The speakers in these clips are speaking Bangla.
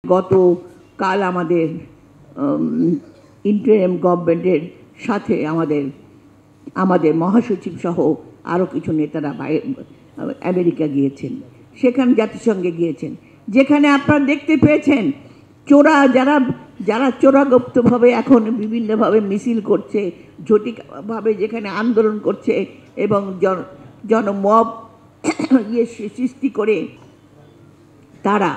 গতকাল আমাদের ইন্টারিম গভর্নমেন্টের সাথে আমাদের মহাসচিব সহ আরও কিছু নেতারা আমেরিকা গিয়েছেন, সেখানে জাতিসংঘে গিয়েছেন, যেখানে আপনারা দেখতে পেয়েছেন যারা চোরাগুপ্তভাবে এখন বিভিন্নভাবে মিছিল করছে, জটিভাবে যেখানে আন্দোলন করছে এবং জনমব সৃষ্টি করে তারা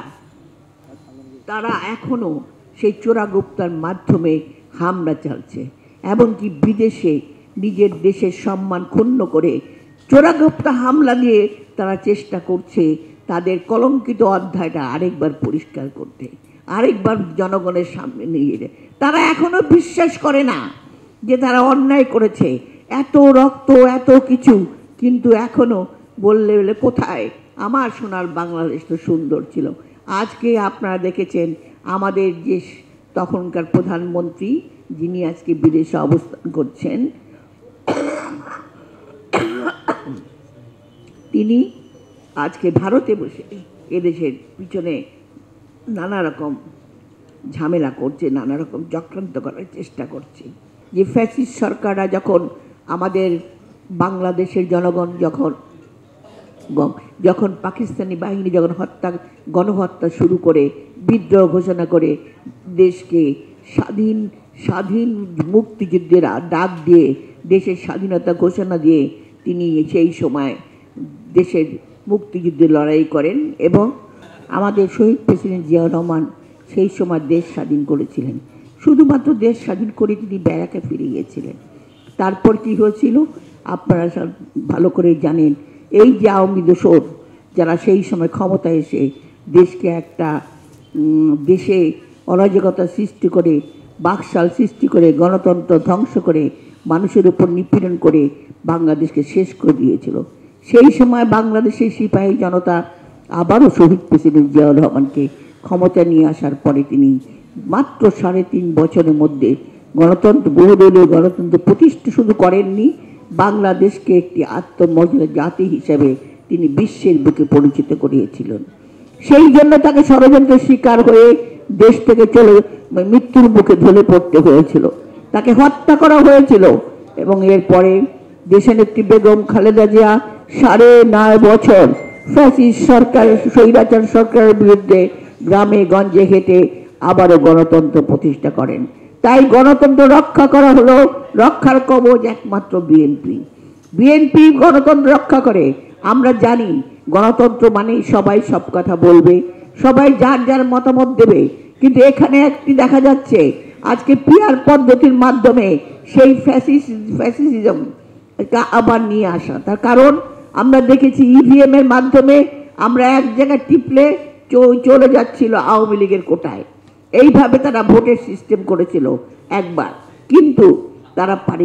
এখনও সেই চোরাগুপ্তার মাধ্যমে হামলা চালছে, এমনকি বিদেশে নিজের দেশের সম্মান ক্ষুণ্ণ করে চোরাগুপ্তা হামলা দিয়ে তারা চেষ্টা করছে তাদের কলঙ্কিত অধ্যায়টা আরেকবার পরিষ্কার করতে, আরেকবার জনগণের সামনে নিয়ে যেতে। তারা এখনো বিশ্বাস করে না যে তারা অন্যায় করেছে, এত রক্ত এত কিছু, কিন্তু এখনো বললে কোথায় আমার সোনার বাংলাদেশ তো সুন্দর ছিল। আজকে আপনারা দেখেছেন আমাদের যে তখনকার প্রধানমন্ত্রী, যিনি আজকে বিদেশে অবস্থান করছেন, তিনি আজকে ভারতে বসে এদেশের পিছনে নানা রকম ঝামেলা করছে, নানা রকম চক্রান্ত করার চেষ্টা করছে। যে ফ্যাসিস্ট সরকাররা যখন আমাদের বাংলাদেশের জনগণ যখন পাকিস্তানি বাহিনী যখন গণহত্যা শুরু করে, বিদ্রোহ ঘোষণা করে দেশকে স্বাধীন মুক্তিযুদ্ধের ডাক দিয়ে দেশের স্বাধীনতা ঘোষণা দিয়ে তিনি সেই সময় দেশের মুক্তিযুদ্ধে লড়াই করেন এবং আমাদের শহীদ প্রেসিডেন্ট জিয়াউর রহমান সেই সময় দেশ স্বাধীন করেছিলেন। শুধুমাত্র দেশ স্বাধীন করে তিনি ব্যারাকে ফিরে গিয়েছিলেন। তারপর কি হয়েছিল আপনারা সব ভালো করে জানেন। এই যে আওয়ামী দোসর যারা সেই সময় ক্ষমতায় এসে দেশকে একটা দেশে অরাজকতা সৃষ্টি করে, বাকশাল সৃষ্টি করে, গণতন্ত্র ধ্বংস করে, মানুষের উপর নিপীড়ন করে বাংলাদেশকে শেষ করে দিয়েছিল। সেই সময় বাংলাদেশের সিপাহী জনতা আবারও শহীদ প্রেসিডেন্ট জিয়াউর রহমানকে ক্ষমতা নিয়ে আসার পরে তিনি মাত্র 3.5 বছরের মধ্যে বহুদলীয় গণতন্ত্র প্রতিষ্ঠা শুধু করেননি, বাংলাদেশকে একটি আত্মমর্যাদা জাতি হিসেবে তিনি বিশ্বের বুকে পরিচিত করিয়েছিলেন। সেই জন্য তাকে ষড়যন্ত্রের শিকার হয়ে দেশ থেকে মৃত্যুর মুখে ঢলে পড়তে হয়েছিল, তাকে হত্যা করা হয়েছিল। এবং এরপরে দেশনেত্রী বেগম খালেদা জিয়া 9.5 বছর ফ্যাসিস্ট সরকার, স্বৈরাচার সরকারের বিরুদ্ধে গ্রামে গঞ্জে হেঁটে আবারও গণতন্ত্র প্রতিষ্ঠা করেন। তাই গণতন্ত্র রক্ষা করা হলো, রক্ষার কবচ একমাত্র বিএনপি গণতন্ত্র রক্ষা করে। আমরা জানি গণতন্ত্র মানে সবাই সব কথা বলবে, সবাই যার যার মতামত দেবে, কিন্তু এখানে একটি দেখা যাচ্ছে আজকে পিআর পদ্ধতির মাধ্যমে সেই ফ্যাসিজম আবার নিয়ে আসা। তার কারণ আমরা দেখেছি ইভিএম এর মাধ্যমে আমরা এক জায়গায় টিপলে চলে যাচ্ছিল আওয়ামী লীগের কোটায়। এইভাবে তারা ভোটের সিস্টেম করেছিল একবার, কিন্তু তারা পারে